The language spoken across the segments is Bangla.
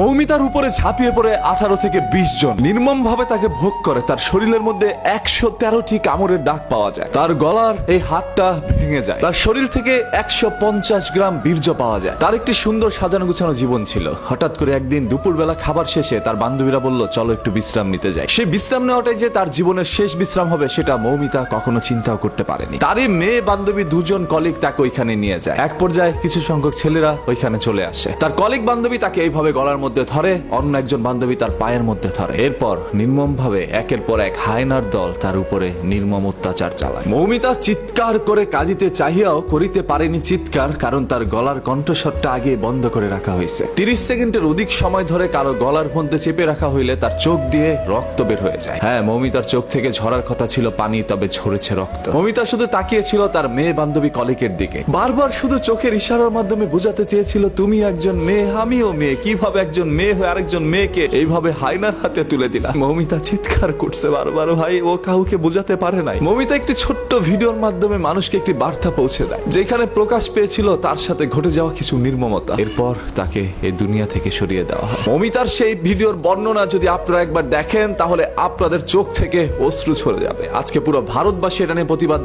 মৌমিতার উপরে ঝাঁপিয়ে পড়ে 18 থেকে 20 জন নির্মম ভাবে তাকে ভোগ করে। তার শরীরের মধ্যে 113টি কামড়ের দাগ পাওয়া যায়। তার গলার এই হাতটা ভেঙে যায়। তার শরীর থেকে 150 গ্রাম বীর্য পাওয়া যায়। তার একটি সুন্দর সাজানো গুছানো জীবন ছিল। হঠাৎ করে একদিন দুপুরবেলা খাবার শেষে তার বান্ধবীরা বলল, চলো একটু বিশ্রাম নিতে যাই। সেই বিশ্রাম নেওয়াটাই যে তার জীবনের শেষ বিশ্রাম হবে সেটা মৌমিতা কখনো চিন্তাও করতে পারেনি। তারই মেয়ে বান্ধবী দুজন কলিগ তাকে ওইখানে নিয়ে যায়। এক পর্যায়ে কিছু সংখ্যক ছেলেরা ওইখানে চলে আসে। তার কলিগ বান্ধবী তাকে এইভাবে গলার মধ্যে ধরে, অন্য একজন বান্ধবী তার পায়ের মধ্যে ধরে। এরপর নির্মম ভাবে একের পর এক হায়নার দল তার উপরে নির্মম অত্যাচার চালায়। মৌমিতা চিৎকার করে কাঁদিতে চাহিয়াও করিতে পারেনি চিৎকার, কারণ তার গলার কণ্ঠস্বরটা আগে বন্ধ করে রাখা হয়েছে। 30 সেকেন্ডের অধিক সময় ধরে কারো গলার মধ্যে চেপে রাখা হইলে তার চোখ দিয়ে রক্ত বের হয়ে যায়। হ্যাঁ, মৌমিতার চোখ থেকে ঝরার কথা ছিল পানি, তবে ঝরেছে রক্ত। মৌমিতা শুধু তাকিয়েছিল তার মেয়ে বান্ধবী কলিকের দিকে। বারবার শুধু চোখের ইশারার মাধ্যমে বোঝাতে চেয়েছিল, তুমি একজন মেয়ে, আমিও মেয়ে। কিভাবে একজন মেয়ে হয়ে আরেকজন মেয়েকে এইভাবে হায়নার হাতে তুলে দিলা? মৌমিতা চিৎকার করছে বারবার। ভাই, ও কাউকে বোঝাতে পারে নাই। মৌমিতা একটি ছোট্ট ভিডিওর মাধ্যমে মানুষকে একটি বার্তা পৌঁছে দেয়, যেখানে প্রকাশ পেয়েছিল তার সাথে ঘটে যাওয়া কিছু নির্মমতা। এরপর তাকে এই দুনিয়া থেকে সরিয়ে দেওয়া হয়। মৌমিতার সেই ভিডিওর বর্ণনা যদি আপনারা একবার দেখেন, তাহলে আপনাদের চোখ থেকে অশ্রু ঝরে যাবে। আজকে পুরো ভারতবাসী এটা নিয়ে প্রতিবাদ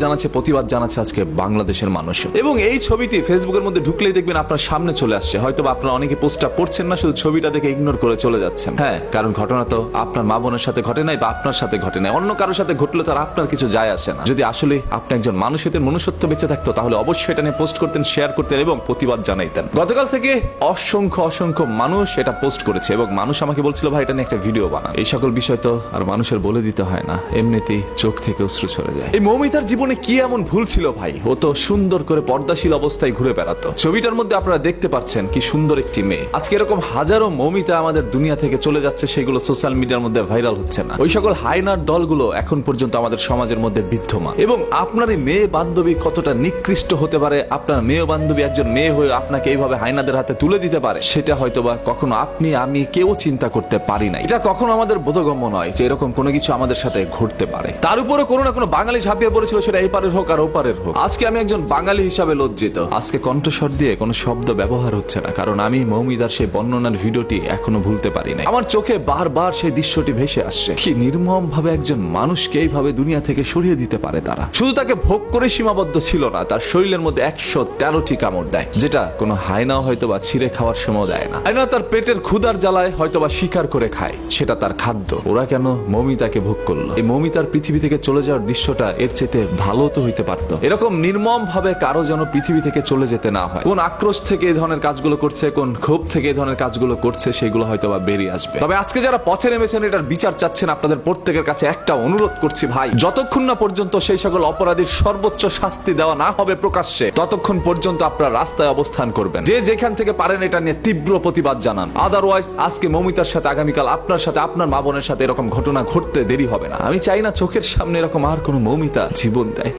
জানাচ্ছে আজকে বাংলাদেশের মানুষ। এবং এই ছবিটি ফেসবুকের মধ্যে ঢুকলেই দেখবেন আপনার সামনে চলে আসছে। হয়তো আপনারা অনেকে পোস্টটা পড়ছেন না, শুধু ছবিটা দেখে ইগনোর করে চলে যাচ্ছেন। হ্যাঁ, কারণ ঘটনা তো আপনার মা বোনের সাথে ঘটে নাই বা আপনার সাথে ঘটে নাই, অন্য কারোর সাথে ঘটলে তো আর আপনার কিছু যায় আসে না। যদি আসলে আপনি একজন মানুষের মনুষ্যত্ব বেঁচে থাকতো, তাহলে অবশ্যই এটা নিয়ে পোস্ট করতেন, শেয়ার করতেন এবং প্রতিবাদ জানাইতেন। গতকাল থেকে অসংখ্য মানুষ এটা পোস্ট করেছে এবং মানুষ আমাকে বলছিল, ভাই এটা নিয়ে একটা ভিডিও বানান। এই সকল বিষয় তো আর মানুষের বলে দিতে হয় না, এমনিতেই চোখ থেকে অশ্রু ঝরে যায়। এই মৌমিতার জীবনে কি এমন ভুল ছিল ভাই? ও তো সুন্দর করে পর্দাশীল অবস্থায় ঘুরে বেড়াতো। ছবিটার মধ্যে আপনারা দেখতে পাচ্ছেন কি সুন্দর একটি মেয়ে। আজকে এরকম হাজারো মৌমিতা আমাদের দুনিয়া থেকে চলে যাচ্ছে, সেগুলো সোশ্যাল মিডিয়ার মধ্যে ভাইরাল হচ্ছে না। ওই সকল হায়নার দলগুলো এখন পর্যন্ত আমাদের সমাজের মধ্যে বিদ্যমান। এবং আপনার এই মেয়ে বান্ধবী কতটা নিকৃষ্ট হতে পারে, আপনার মেয়ে বান্ধবী একজন মেয়ে হয়ে আপনাকে এইভাবে হায়নাদের হাতে তুলে দিতে পারে, সেটা হয়তোবা কখনো আপনি আমি কেউ চিন্তা করতে পারি না। এটা কখনো আমাদের বোধগম্য নয় যে এরকম কোনো কিছু আমাদের সাথে ঘটতে পারে। তার উপরে কোনো না কোনো বাঙালি ঝাঁপিয়ে পড়েছিল, সেটা এপারের হোক আর ওপারের হোক। আজকে আমি একজন বাঙালি হিসাবে লজ্জিত। আজকে কণ্ঠস্বর দিয়ে কোনো শব্দ ব্যবহার হচ্ছে না, কারণ আমি মৌমিতার সেই বর্ণনার ভিডিওটি এখনো ভুলতে পারি না। আমার চোখে বারবার সেই দৃশ্যটি ভেসে আসছে। কি নির্মম ভাবে একজন মানুষকে এইভাবে দুনিয়া থেকে সরিয়ে দিতে পারে তারা। শুধু তাকে ভোগ করে সীমাবদ্ধ ছিল না, তার শরীরের মধ্যে 113টি কামড় দেয়, যেটা কোনো হায়নাও হয়তো বা ছিঁড়ে খাওয়ার সময় দেয় না। হায়না তার পেটের ক্ষুধার জ্বালায় হয়তো বা শিকার করে খায়, সেটা তার খাদ্য। ওরা কেন মৌমিতাকে ভোগ করলো? এই মৌমিতার পৃথিবী থেকে চলে যাওয়ার দৃশ্যটা এর চেয়ে ভালো তো হইতে পারতো। এরকম নির্মম ভাবে কারো যেন পৃথিবী থেকে চলে যেতে না হয়। কোন আক্রোশ থেকে এই ধরনের কাজগুলো করছে, কোন ক্ষোভ থেকে এই ধরনের কাজগুলো করছে, সেগুলো হয়তো বা বেরিয়ে আসবে। তবে আজকে যারা পথে নেমেছেন, এটার বিচার চাচ্ছেন, আপনাদের প্রত্যেকের কাছে একটা অনুরোধ করছি ভাই, যতক্ষণ না পর্যন্ত সেই সকল অপরাধীর সর্বোচ্চ শাস্তি দেওয়া না হবে প্রকাশ্যে, ততক্ষণ পর্যন্ত আপনারা রাস্তায় অবস্থান করবেন। যে যেখান থেকে পারেন এটা নিয়ে তীব্র প্রতিবাদ জানান। আদারওয়াইজ আজকে মৌমিতার সাথে, আগামীকাল আপনার সাথে, আপনার মা বোনের সাথে এরকম ঘটনা ঘটতে দেরি হবে না। আমি চাই না চোখের সামনে এরকম আর কোনো মৌমিতা জীবন দেয়।